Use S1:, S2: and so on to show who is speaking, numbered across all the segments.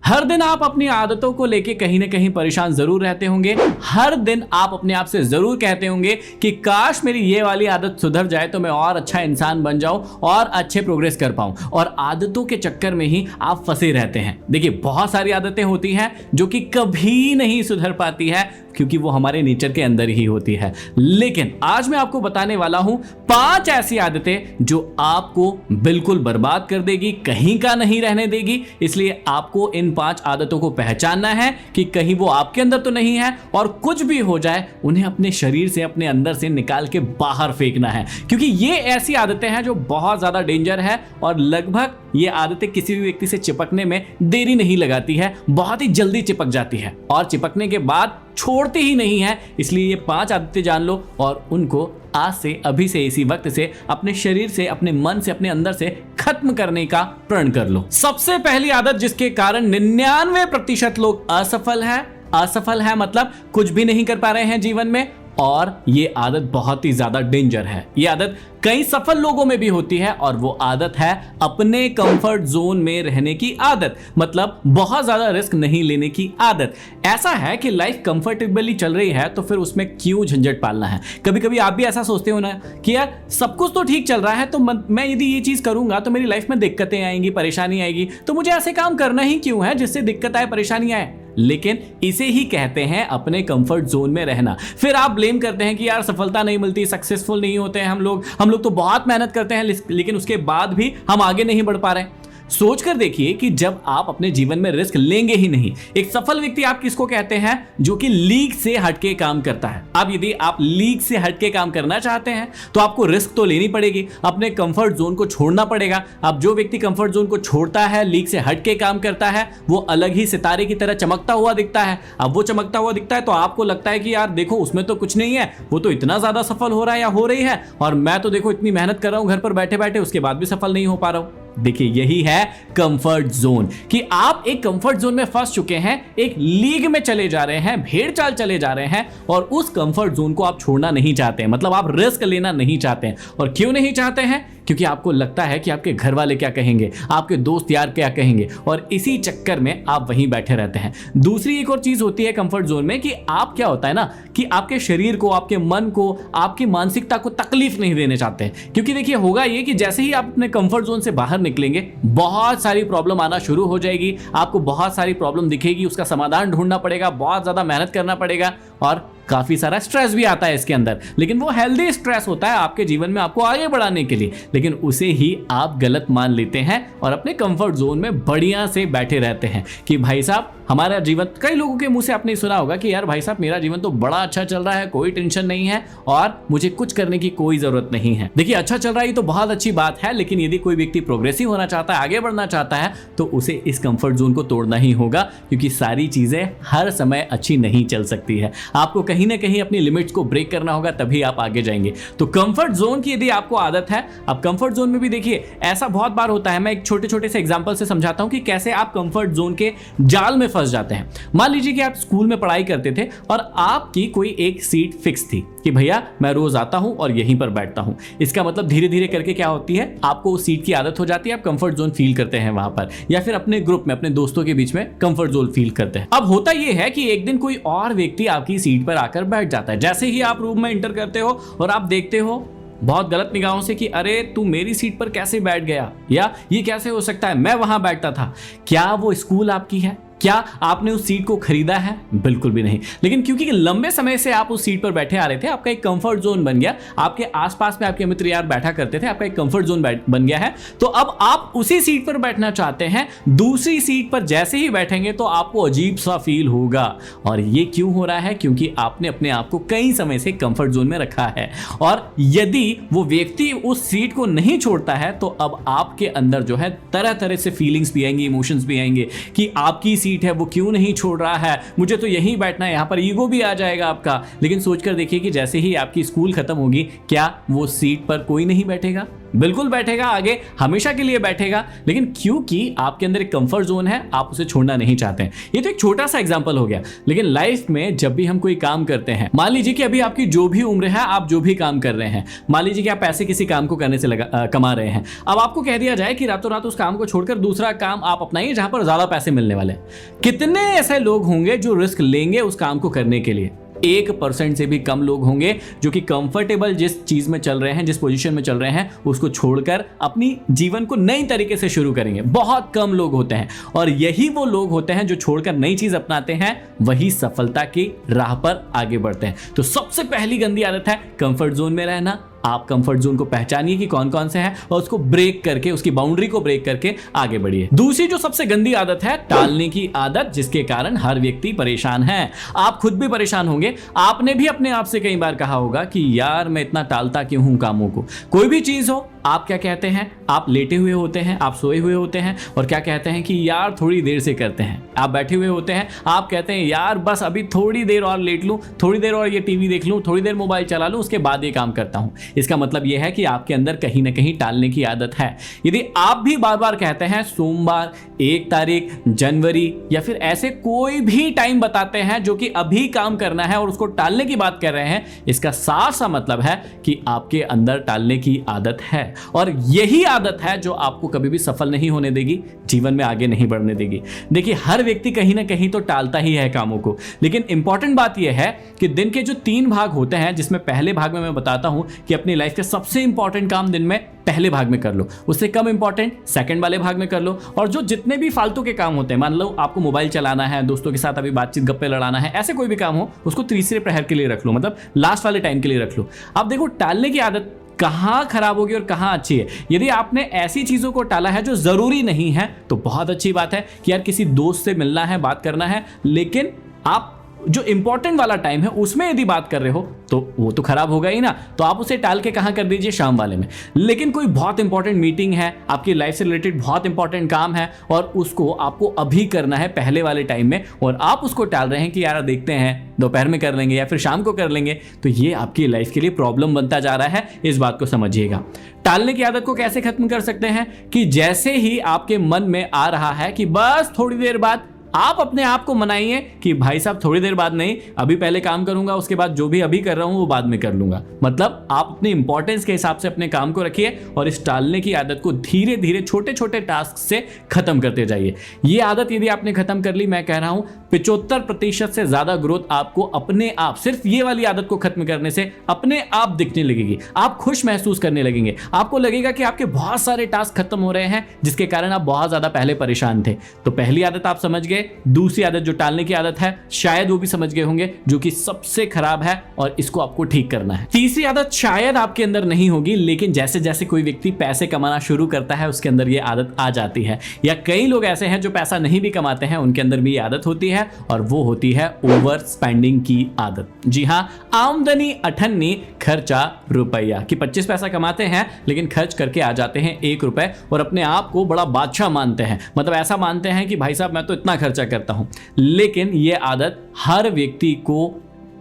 S1: हर दिन आप अपनी आदतों को लेके कहीं ना कहीं परेशान जरूर रहते होंगे। हर दिन आप अपने आप से जरूर कहते होंगे कि काश मेरी ये वाली आदत सुधर जाए तो मैं और अच्छा इंसान बन जाऊं और अच्छे प्रोग्रेस कर पाऊं। और आदतों के चक्कर में ही आप फंसे रहते हैं। देखिए, बहुत सारी आदतें होती हैं जो कि कभी नहीं सुधर पाती है क्योंकि वो हमारे नेचर के अंदर ही होती है। लेकिन आज मैं आपको बताने वाला हूं 5 ऐसी आदतें जो आपको बिल्कुल बर्बाद कर देगी, कहीं का नहीं रहने देगी। इसलिए आपको इन 5 आदतों को पहचानना है कि कहीं वो आपके अंदर तो नहीं है, और कुछ भी हो जाए उन्हें अपने शरीर से, अपने अंदर से निकाल के बाहर फेंकना है। क्योंकि ये ऐसी आदतें हैं जो बहुत ज्यादा डेंजर है और लगभग ये आदतें किसी भी व्यक्ति से चिपकने में देरी नहीं लगाती है, बहुत ही जल्दी चिपक जाती है और चिपकने के बाद छोड़ती ही नहीं है। इसलिए ये 5 आदतें जान लो और उनको आज से, अभी से, इसी वक्त से अपने शरीर से, अपने मन से, अपने अंदर से खत्म करने का प्रण कर लो। सबसे पहली आदत जिसके कारण 99% लोग असफल है मतलब कुछ भी नहीं कर पा रहे हैं जीवन में, और ये आदत बहुत ही ज्यादा डेंजर है। ये आदत कई सफल लोगों में भी होती है और वो आदत है अपने कंफर्ट जोन में रहने की आदत, मतलब बहुत ज्यादा रिस्क नहीं लेने की आदत। ऐसा है कि लाइफ कंफर्टेबली चल रही है तो फिर उसमें क्यों झंझट पालना है। कभी कभी आप भी ऐसा सोचते हो ना कि यार सब कुछ तो ठीक चल रहा है, तो मैं यदि ये चीज करूंगा तो मेरी लाइफ में दिक्कतें आएंगी, परेशानी आएगी, तो मुझे ऐसे काम करना ही क्यों है जिससे दिक्कत आए, परेशानी आए। लेकिन इसे ही कहते हैं अपने कंफर्ट जोन में रहना। फिर आप ब्लेम करते हैं कि यार सफलता नहीं मिलती, सक्सेसफुल नहीं होते हैं हम लोग तो बहुत मेहनत करते हैं लेकिन उसके बाद भी हम आगे नहीं बढ़ पा रहे। सोचकर देखिए कि जब आप अपने जीवन में रिस्क लेंगे ही नहीं। एक सफल व्यक्ति आप किसको कहते हैं? जो कि लीग से हटके काम करता है। अब यदि आप लीग से हटके काम करना चाहते हैं तो आपको रिस्क तो लेनी पड़ेगी, अपने कंफर्ट जोन को छोड़ना पड़ेगा। अब जो व्यक्ति कंफर्ट जोन को छोड़ता है, लीग से हटके काम करता है, वो अलग ही सितारे की तरह चमकता हुआ दिखता है। अब वो चमकता हुआ दिखता है तो आपको लगता है कि यार देखो उसमें तो कुछ नहीं है, वो तो इतना ज्यादा सफल हो रहा है या हो रही है, और मैं तो देखो इतनी मेहनत कर रहा हूं घर पर बैठे बैठे, उसके बाद भी सफल नहीं हो पा रहा हूं। देखिए, यही है कंफर्ट जोन, कि आप एक कंफर्ट जोन में फंस चुके हैं, एक लीग में चले जा रहे हैं, भेड़ चाल चले जा रहे हैं, और उस कंफर्ट जोन को आप छोड़ना नहीं चाहते हैं। मतलब आप रिस्क लेना नहीं चाहते हैं। और क्यों नहीं चाहते हैं? क्योंकि आपको लगता है कि आपके घर वाले क्या कहेंगे, आपके दोस्त यार क्या कहेंगे, और इसी चक्कर में आप वहीं बैठे रहते हैं। दूसरी एक और चीज होती है कंफर्ट जोन में, कि आप क्या होता है ना, कि आपके शरीर को, आपके मन को, आपकी मानसिकता को तकलीफ नहीं देने चाहते हैं। क्योंकि देखिए, होगा ये कि जैसे ही आप अपने कंफर्ट जोन से बाहर निकलेंगे, बहुत सारी प्रॉब्लम आना शुरू हो जाएगी। आपको बहुत सारी प्रॉब्लम दिखेगी, उसका समाधान ढूंढना पड़ेगा, बहुत ज्यादा मेहनत करना पड़ेगा, और काफी सारा स्ट्रेस भी आता है इसके अंदर। लेकिन वो हेल्दी स्ट्रेस होता है आपके जीवन में, आपको आगे बढ़ाने के लिए। लेकिन उसे ही आप गलत मान लेते हैं और अपने कंफर्ट जोन में बढ़िया से बैठे रहते हैं कि भाई साहब हमारा जीवन, कई लोगों के मुंह से आपने सुना होगा कि यार भाई साहब मेरा जीवन तो बड़ा अच्छा चल रहा है, कोई टेंशन नहीं है और मुझे कुछ करने की कोई जरूरत नहीं है। देखिए, अच्छा चल रहा है तो बहुत अच्छी बात है, लेकिन यदि कोई व्यक्ति प्रोग्रेसिव होना चाहता है, आगे बढ़ना चाहता है, तो उसे इस कंफर्ट जोन को तोड़ना ही होगा। क्योंकि सारी चीजें हर समय अच्छी नहीं चल सकती है। आपको कहीं ना कहीं अपनी लिमिट्स को ब्रेक करना होगा, तभी आप आगे जाएंगे। तो कंफर्ट जोन की यदि आपको आदत है, अब कंफर्ट जोन में भी देखिए ऐसा बहुत बार होता है। मैं एक छोटे छोटे से एग्जांपल से समझाता हूं कि कैसे आप कंफर्ट जोन के जाल में फंस जाते हैं। मान लीजिए कि आप स्कूल में पढ़ाई करते थे और आपकी कोई एक सीट फिक्स थी कि भैया मैं रोज आता हूं और यहीं पर बैठता हूं। इसका मतलब धीरे धीरे करके क्या होती है, आपको उस सीट की आदत हो जाती है, आप कंफर्ट जोन फील करते हैं वहां पर, या फिर अपने ग्रुप में, अपने दोस्तों के बीच में कंफर्ट जोन फील करते हैं। अब होता यह है कि एक दिन कोई और व्यक्ति आपकी सीट पर आकर बैठ जाता है। जैसे ही आप रूम में एंटर करते हो और आप देखते हो बहुत गलत निगाहों से कि अरे तू मेरी सीट पर कैसे बैठ गया, या ये कैसे हो सकता है, मैं वहां बैठता था। क्या वो स्कूल आपकी है? क्या आपने उस सीट को खरीदा है? बिल्कुल भी नहीं। लेकिन क्योंकि लंबे समय से आप उस सीट पर बैठे आ रहे थे, आपका एक कंफर्ट जोन बन गया, आपके आसपास में आपके मित्र यार बैठा करते थे, आपका एक कंफर्ट जोन बन गया है, तो अब आप उसी सीट पर बैठना चाहते हैं। दूसरी सीट पर जैसे ही बैठेंगे तो आपको अजीब सा फील होगा। और ये क्यों हो रहा है? क्योंकि आपने अपने आप को कई समय से कंफर्ट जोन में रखा है। और यदि वो व्यक्ति उस सीट को नहीं छोड़ता है तो अब आपके अंदर जो है तरह तरह से फीलिंग्स भी आएंगी, इमोशंस भी आएंगे कि आपकी सीट है वो क्यों नहीं छोड़ रहा है, मुझे तो यहीं बैठना है। यहां पर ईगो भी आ जाएगा आपका। लेकिन सोचकर देखिए कि जैसे ही आपकी स्कूल खत्म होगी, क्या वो सीट पर कोई नहीं बैठेगा? बिल्कुल बैठेगा, आगे हमेशा के लिए बैठेगा, लेकिन क्योंकि आपके अंदर एक कंफर्ट जोन है, आप उसे छोड़ना नहीं चाहते हैं। ये तो एक छोटा सा एग्जांपल हो गया, लेकिन लाइफ में जब भी हम कोई काम करते हैं, मान लीजिए कि अभी आपकी जो भी उम्र है, आप जो भी काम कर रहे हैं, मान लीजिए कि आप पैसे किसी काम को करने से कमा रहे हैं, अब आपको कह दिया जाए कि रातों रात उस काम को छोड़कर दूसरा काम आप अपनाइए जहां पर ज्यादा पैसे मिलने वाले हैं। कितने ऐसे लोग होंगे जो रिस्क लेंगे उस काम को करने के लिए? 1% से भी कम लोग होंगे जो कि कंफर्टेबल जिस चीज में चल रहे हैं, जिस पोजीशन में चल रहे हैं, उसको छोड़कर अपनी जीवन को नई तरीके से शुरू करेंगे। बहुत कम लोग होते हैं, और यही वो लोग होते हैं जो छोड़कर नई चीज अपनाते हैं, वही सफलता की राह पर आगे बढ़ते हैं। तो सबसे पहली गंदी आदत है कंफर्ट जोन में रहना। आप कंफर्ट जोन को पहचानिए कि कौन कौन से हैं और उसको ब्रेक करके, उसकी बाउंड्री को ब्रेक करके आगे बढ़िए। दूसरी जो सबसे गंदी आदत है टालने की आदत, जिसके कारण हर व्यक्ति परेशान है। आप खुद भी परेशान होंगे। आपने भी अपने आप से कई बार कहा होगा कि यार मैं इतना टालता क्यों हूं कामों को। कोई भी चीज हो, आप क्या कहते हैं? आप लेटे हुए होते हैं, आप सोए हुए होते हैं और क्या कहते हैं कि यार थोड़ी देर से करते हैं। आप बैठे हुए होते हैं, आप कहते हैं यार बस अभी थोड़ी देर और लेट लूं, थोड़ी देर और ये टीवी देख लूं, थोड़ी देर मोबाइल चला लूं, उसके बाद ये काम करता हूं। इसका मतलब यह है कि आपके अंदर कहीं ना कहीं टालने की आदत है। यदि आप भी बार बार कहते हैं सोमवार, 1 तारीख, जनवरी या फिर ऐसे कोई भी टाइम बताते हैं जो कि अभी काम करना है और उसको टालने की बात कर रहे हैं, इसका साफ सा मतलब है कि आपके अंदर टालने की आदत है, और यही आदत है जो आपको कभी भी सफल नहीं होने देगी, जीवन में आगे नहीं बढ़ने देगी। देखिए, हर व्यक्ति कहीं ना कहीं तो टालता ही है कामों को, लेकिन इंपॉर्टेंट बात यह है कि दिन के जो 3 भाग होते हैं, जिसमें पहले भाग में मैं बताता हूं कि अपनी लाइफ के सबसे इंपॉर्टेंट काम दिन में पहले भाग में कर लो, उससे कम इंपॉर्टेंट सेकंड वाले भाग में कर लो, और जो जितने भी फालतू के काम होते हैं, मान लो आपको मोबाइल चलाना है, दोस्तों के साथ अभी बातचीत, गप्पे लड़ाना है, ऐसे कोई भी काम हो, उसको तीसरे प्रहर के लिए रख लो, मतलब लास्ट वाले टाइम के लिए रख लो। अब देखो, टालने की आदत कहां खराब होगी और कहां अच्छी है। यदि आपने ऐसी चीजों को टाला है जो जरूरी नहीं है, तो बहुत अच्छी बात है कि यार किसी दोस्त से मिलना है, बात करना है, लेकिन आप जो इंपॉर्टेंट वाला टाइम है उसमें यदि बात कर रहे हो तो वो तो खराब होगा ही ना, तो आप उसे टाल के कहां कर दीजिए, शाम वाले में। लेकिन कोई बहुत इंपॉर्टेंट मीटिंग है, आपकी लाइफ से रिलेटेड बहुत इंपॉर्टेंट काम है और उसको आपको अभी करना है पहले वाले टाइम में, और आप उसको टाल रहे हैं कि यार देखते हैं दोपहर में कर लेंगे या फिर शाम को कर लेंगे, तो ये आपकी लाइफ के लिए प्रॉब्लम बनता जा रहा है। इस बात को समझिएगा। टालने की आदत को कैसे खत्म कर सकते हैं कि जैसे ही आपके मन में आ रहा है कि बस थोड़ी देर बाद, आप अपने आप को मनाइए कि भाई साहब थोड़ी देर बाद नहीं, अभी पहले काम करूंगा, उसके बाद जो भी अभी कर रहा हूं वो बाद में कर लूंगा। मतलब आप अपनी इंपॉर्टेंस के हिसाब से अपने काम को रखिए और इस टालने की आदत को धीरे धीरे छोटे छोटे टास्क से खत्म करते जाइए। ये आदत यदि आपने खत्म कर ली, मैं कह रहा हूं 75% से ज्यादा ग्रोथ आपको अपने आप, सिर्फ ये वाली आदत को खत्म करने से अपने आप दिखने लगेगी। आप खुश महसूस करने लगेंगे, आपको लगेगा कि आपके बहुत सारे टास्क खत्म हो रहे हैं जिसके कारण आप बहुत ज्यादा पहले परेशान थे। तो पहली आदत आप समझ गए। दूसरी आदत जो टालने की आदत है, शायद वो भी समझ गए होंगे, जो कि सबसे खराब है और इसको आपको ठीक करना है। तीसरी आदत शायद आपके अंदर नहीं होगी, लेकिन जैसे जैसे कोई व्यक्ति पैसे कमाना शुरू करता है उसके अंदर ये आदत आ जाती है, या कई लोग ऐसे हैं जो पैसा नहीं भी कमाते हैं, उनके अंदर भी ये आदत होती है, और वो होती है ओवर स्पेंडिंग की आदत। जी हाँ, आमदनी अठन्नी, खर्चा रुपया, कि 25 पैसा कमाते हैं लेकिन खर्च करके आ जाते हैं 1 रुपए, और अपने आप को बड़ा बादशाह मानते हैं। मतलब ऐसा मानते हैं कि भाई साहब मैं तो इतना खर्चा करता हूं। लेकिन यह आदत हर व्यक्ति को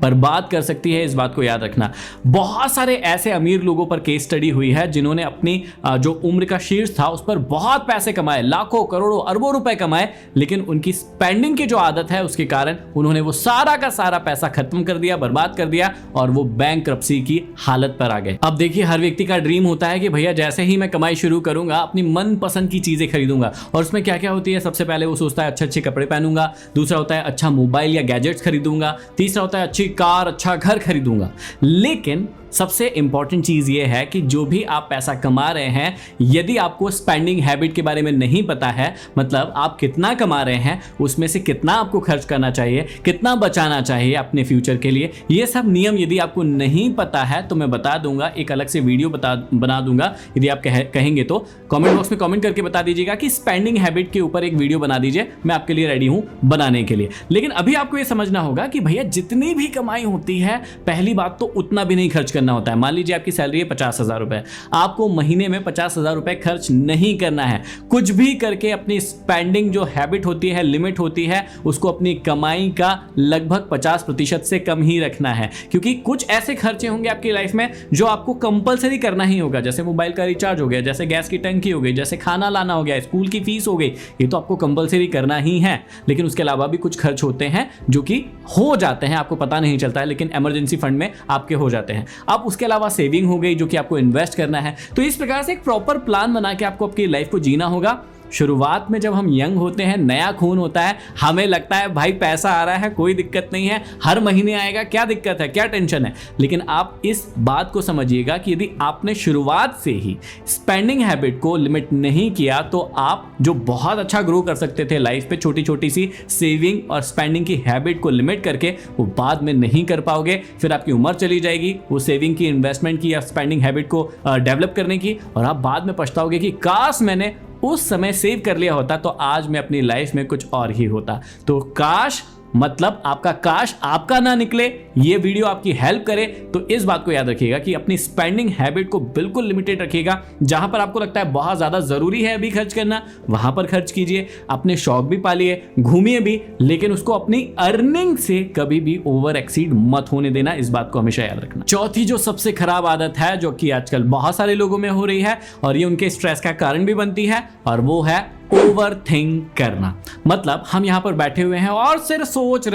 S1: बर्बाद कर सकती है, इस बात को याद रखना। बहुत सारे ऐसे अमीर लोगों पर केस स्टडी हुई है जिन्होंने अपनी जो उम्र का शीर्ष था उस पर बहुत पैसे कमाए, लाखों करोड़ों अरबों रुपए कमाए, लेकिन उनकी स्पेंडिंग की जो आदत है उसके कारण उन्होंने वो सारा का सारा पैसा खत्म कर दिया, बर्बाद कर दिया, और वो बैंकरप्सी की हालत पर आ गए। अब देखिए, हर व्यक्ति का ड्रीम होता है कि भैया जैसे ही मैं कमाई शुरू करूंगा अपनी मनपसंद की चीजें खरीदूंगा, और उसमें क्या क्या होती है, सबसे पहले वो सोचता है अच्छे अच्छे कपड़े पहनूंगा, दूसरा होता है अच्छा मोबाइल या गैजेट्स खरीदूंगा, तीसरा होता है अच्छी कार, अच्छा घर खरीदूंगा। लेकिन सबसे इंपॉर्टेंट चीज ये है कि जो भी आप पैसा कमा रहे हैं, यदि आपको स्पेंडिंग हैबिट के बारे में नहीं पता है, मतलब आप कितना कमा रहे हैं, उसमें से कितना आपको खर्च करना चाहिए, कितना बचाना चाहिए अपने फ्यूचर के लिए, ये सब नियम यदि आपको नहीं पता है तो मैं बता दूंगा, एक अलग से वीडियो बना दूंगा। यदि आप कहेंगे तो कमेंट बॉक्स में कमेंट करके बता दीजिएगा कि स्पेंडिंग हैबिट के ऊपर एक वीडियो बना दीजिए, मैं आपके लिए रेडी हूं बनाने के लिए। लेकिन अभी आपको ये समझना होगा कि भैया जितनी भी कमाई होती है, पहली बात तो उतना भी नहीं खर्च करना करना होता है। मान लीजिए आपकी सैलरी है 50,000 रुपए, आपको महीने में 50,000 रुपए खर्च नहीं करना है। कुछ भी करके अपनी स्पेंडिंग जो हैबिट होती है, लिमिट होती है, उसको अपनी कमाई का लगभग 50% से कम ही रखना है, क्योंकि कुछ ऐसे खर्चे होंगे आपकी लाइफ में जो आपको कंपलसरी करना ही होगा, जैसे मोबाइल का रिचार्ज हो गया, जैसे गैस की टंकी हो गई, जैसे खाना लाना हो गया, स्कूल की फीस हो गई, ये तो आपको कंपलसरी करना ही है। लेकिन उसके अलावा भी कुछ खर्च होते हैं जो कि हो जाते हैं, आपको पता नहीं चलता है, लेकिन इमरजेंसी फंड में आपके हो जाते हैं। अब उसके अलावा सेविंग हो गई जो कि आपको इन्वेस्ट करना है। तो इस प्रकार से एक प्रॉपर प्लान बना के आपको आपकी लाइफ को जीना होगा। शुरुआत में जब हम यंग होते हैं, नया खून होता है, हमें लगता है भाई पैसा आ रहा है, कोई दिक्कत नहीं है, हर महीने आएगा, क्या दिक्कत है, क्या टेंशन है। लेकिन आप इस बात को समझिएगा कि यदि आपने शुरुआत से ही स्पेंडिंग हैबिट को लिमिट नहीं किया तो आप जो बहुत अच्छा ग्रो कर सकते थे लाइफ पे, छोटी छोटी सी सेविंग और स्पेंडिंग की हैबिट को लिमिट करके, वो बाद में नहीं कर पाओगे। फिर आपकी उम्र चली जाएगी वो सेविंग की, इन्वेस्टमेंट की या स्पेंडिंग हैबिट को डेवलप करने की, और आप बाद में पछताओगे कि काश मैंने उस समय सेव कर लिया होता तो आज मैं अपनी लाइफ में कुछ और ही होता। तो काश मतलब आपका काश आपका ना निकले, ये वीडियो आपकी हेल्प करे। तो इस बात को याद रखिएगा कि अपनी स्पेंडिंग हैबिट को बिल्कुल लिमिटेड रखिएगा। जहां पर आपको लगता है बहुत ज्यादा जरूरी है अभी खर्च करना, वहां पर खर्च कीजिए। अपने शौक भी पालिए, घूमिए भी, लेकिन उसको अपनी अर्निंग से कभी भी ओवर एक्सीड मत होने देना। इस बात को हमेशा याद रखना। चौथी जो सबसे खराब आदत है जो कि आजकल बहुत सारे लोगों में हो रही है और ये उनके स्ट्रेस का कारण भी बनती है, और वो है ओवर थिंक करना। मतलब हम यहां पर बैठे हुए हैं और सिर्फ सोच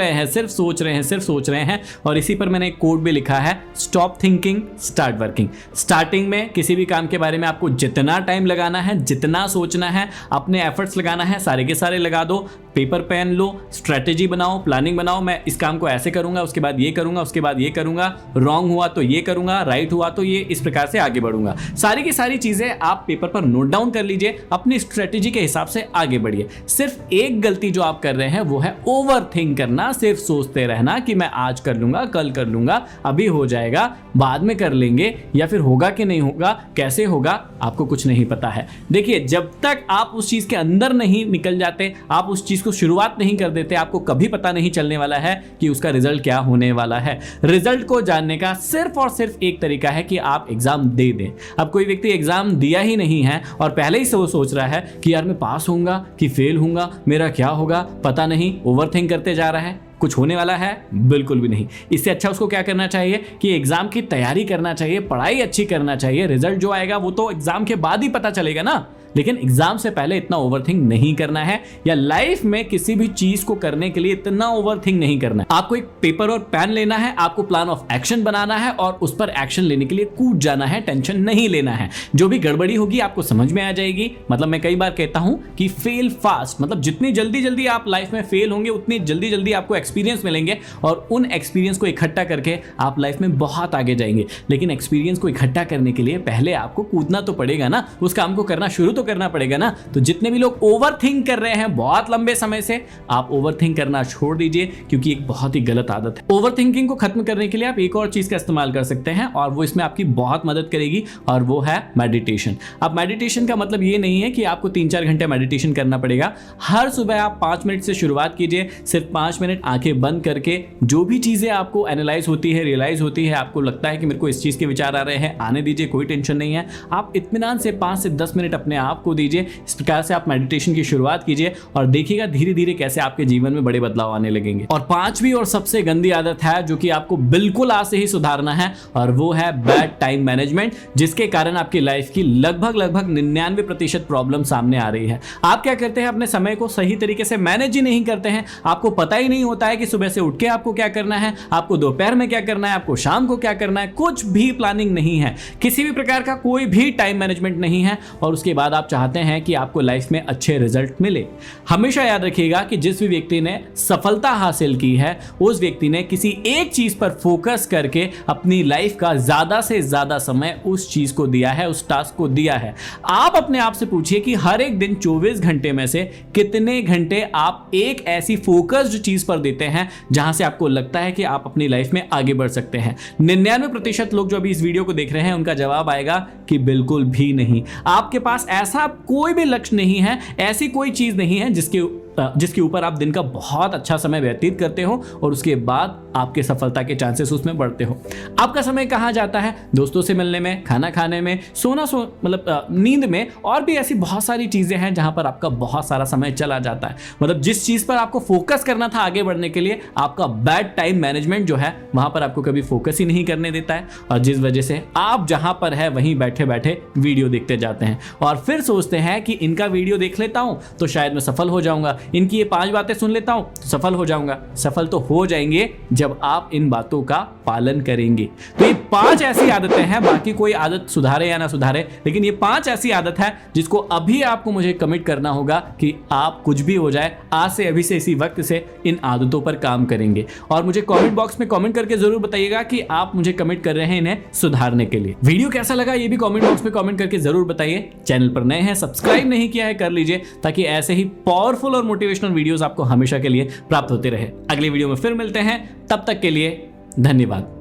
S1: रहे हैं, और इसी पर मैंने एक कोट भी लिखा है, stop thinking start working. Starting में किसी भी काम के बारे में आपको जितना टाइम लगाना है, जितना सोचना है, अपने एफर्ट्स लगाना है, सारे के सारे लगा दो। पेपर पेन लो, स्ट्रेटेजी बनाओ, प्लानिंग बनाओ, मैं इस काम को ऐसे करूंगा, उसके बाद ये करूंगा, उसके बाद ये करूंगा, रॉन्ग हुआ तो ये करूंगा, राइट हुआ तो ये, इस प्रकार से आगे बढ़ूंगा। सारी की सारी चीजें आप पेपर पर नोट डाउन कर लीजिए, अपनी स्ट्रेटेजी के हिसाब से आगे बढ़िए। सिर्फ एक गलती जो आप कर रहे हैं वो है ओवर थिंक करना, सिर्फ सोचते रहना कि मैं आज कर लूंगा, कल कर लूंगा, अभी हो जाएगा, बाद में कर लेंगे, या फिर होगा कि नहीं होगा, कैसे होगा, आपको कुछ नहीं पता है। देखिए, जब तक आप उस चीज के अंदर नहीं निकल जाते, आप उस चीज को शुरुआत नहीं कर देते, आपको कभी पता नहीं चलने वाला है कि उसका रिजल्ट क्या होने वाला है। रिजल्ट को जानने का सिर्फ और सिर्फ एक तरीका है कि आप एग्जाम दे दें। अब कोई व्यक्ति एग्जाम दिया ही नहीं है और पहले ही से वो सोच रहा है कि यार मैं पास होऊंगा कि फेल होऊंगा, मेरा क्या होगा पता नहीं, ओवरथिंक करते जा रहा है, कुछ होने वाला है बिल्कुल भी नहीं। इससे अच्छा उसको क्या करना चाहिए कि एग्जाम की तैयारी करना चाहिए, पढ़ाई अच्छी करना चाहिए। रिजल्ट जो आएगा वो तो एग्जाम के बाद ही पता चलेगा ना, लेकिन एग्जाम से पहले इतना ओवरथिंक नहीं करना है, या लाइफ में किसी भी चीज को करने के लिए इतना ओवरथिंक नहीं करना है। आपको एक पेपर और पेन लेना है, आपको प्लान ऑफ एक्शन बनाना है और उस पर एक्शन लेने के लिए कूद जाना है, टेंशन नहीं लेना है। जो भी गड़बड़ी होगी आपको समझ में आ जाएगी। मतलब मैं कई बार कहता हूं कि फेल फास्ट, मतलब जितनी जल्दी जल्दी आप लाइफ में फेल होंगे उतनी जल्दी जल्दी आपको एक्सपीरियंस मिलेंगे, और उन एक्सपीरियंस को इकट्ठा करके आप लाइफ में बहुत आगे जाएंगे। लेकिन एक्सपीरियंस को इकट्ठा करने के लिए पहले आपको कूदना तो पड़ेगा ना, उस काम को करना शुरू तो करना पड़ेगा ना। तो जितने भी लोग ओवरथिंक कर रहे हैं बहुत लंबे समय से, आप ओवरथिंक करना छोड़ दीजिए, क्योंकि एक बहुत ही गलत आदत है। ओवरथिंकिंग को खत्म करने के लिए आप एक और चीज का इस्तेमाल कर सकते हैं, और वो इसमें आपकी बहुत मदद करेगी, और वो है मेडिटेशन। अब मेडिटेशन का मतलब ये नहीं है कि आपको 3-4 घंटे मेडिटेशन करना पड़ेगा। हर सुबह आप 5 मिनट से शुरुआत कीजिए। सिर्फ 5 मिनट आंखें बंद करके जो भी चीजें आपको एनालाइज होती है, रियलाइज होती है, आपको लगता है कि मेरे को इस चीज के विचार आ रहे हैं, आने दीजिए, कोई टेंशन नहीं है। आप इत्मीनान से 5 से 10 मिनट अपने आप को दीजिए। इस प्रकार से आप मेडिटेशन की शुरुआत कीजिए और देखिएगा धीरे धीरे कैसे आपके जीवन में बड़े बदलाव आने लगेंगे। और 5वीं और सबसे गंदी आदत है जो कि आपको बिल्कुल आज से ही सुधारना है, और वो है बैड टाइम मैनेजमेंट, जिसके कारण आपकी लाइफ की लगभग 99% प्रॉब्लम सामने आ रही है। आप क्या करते हैं, अपने समय को सही तरीके से मैनेज ही नहीं करते हैं। आपको पता ही नहीं होता है कि सुबह से उठ के आपको क्या करना है, आपको दोपहर में क्या करना है, आपको शाम को क्या करना है। कुछ भी प्लानिंग नहीं है, किसी भी प्रकार का कोई भी टाइम मैनेजमेंट नहीं है, और उसके बाद आप चाहते हैं कि आपको लाइफ में अच्छे रिजल्ट मिले। हमेशा याद रखिएगा कि जिस भी व्यक्ति ने सफलता हासिल की है, उस व्यक्ति ने किसी एक चीज पर फोकस करके अपनी लाइफ का ज्यादा से ज्यादा समय उस चीज को दिया है, उस टास्क को दिया है। आप अपने आप से पूछिए कि हर एक दिन 24 घंटे में से कितने घंटे आप एक ऐसी फोकस्ड चीज पर देते हैं जहां से आपको लगता है कि आप अपनी लाइफ में आगे बढ़ सकते हैं। 99% लोग जो अभी इस वीडियो को देख रहे हैं उनका जवाब आएगा कि बिल्कुल भी नहीं। आपके पास ऐसा कोई भी लक्ष्य नहीं है, ऐसी कोई चीज नहीं है जिसके जिसके ऊपर आप दिन का बहुत अच्छा समय व्यतीत करते हो और उसके बाद आपके सफलता के चांसेस उसमें बढ़ते हो। आपका समय कहाँ जाता है? दोस्तों से मिलने में, खाना खाने में, मतलब नींद में, और भी ऐसी बहुत सारी चीजें हैं जहां पर आपका बहुत सारा समय चला जाता है। मतलब जिस चीज पर आपको फोकस करना था आगे बढ़ने के लिए, आपका बैड टाइम मैनेजमेंट जो है वहां पर आपको कभी फोकस ही नहीं करने देता है, और जिस वजह से आप जहां पर है वहीं बैठे बैठे वीडियो देखते जाते हैं और फिर सोचते हैं कि इनका वीडियो देख लेता हूं तो शायद मैं सफल हो जाऊंगा, इनकी ये 5 बातें सुन लेता हूं तो सफल हो जाऊंगा। सफल तो हो जाएंगे जब आप इन बातों का पालन करेंगे। तो ये 5 ऐसी आदतें हैं, बाकी कोई आदत सुधारे या ना सुधारे, लेकिन ये 5 ऐसी आदत है जिसको अभी आपको मुझे कमिट करना होगा कि आप कुछ भी हो जाए, आज से अभी से इसी वक्त से इन आदतों पर काम करेंगे। और मुझे कमेंट बॉक्स में कमेंट करके जरूर बताइएगा कि आप मुझे कमिट कर रहे हैं इन्हें सुधारने के लिए। वीडियो कैसा लगा ये भी कमेंट बॉक्स में कमेंट करके जरूर बताइए। चैनल पर नए हैं, सब्सक्राइब नहीं किया है कर लीजिए, ताकि ऐसे ही पावरफुल और मोटिवेशनल वीडियोस आपको हमेशा के लिए प्राप्त होते रहे। अगली वीडियो में फिर मिलते हैं, तब तक के लिए धन्यवाद।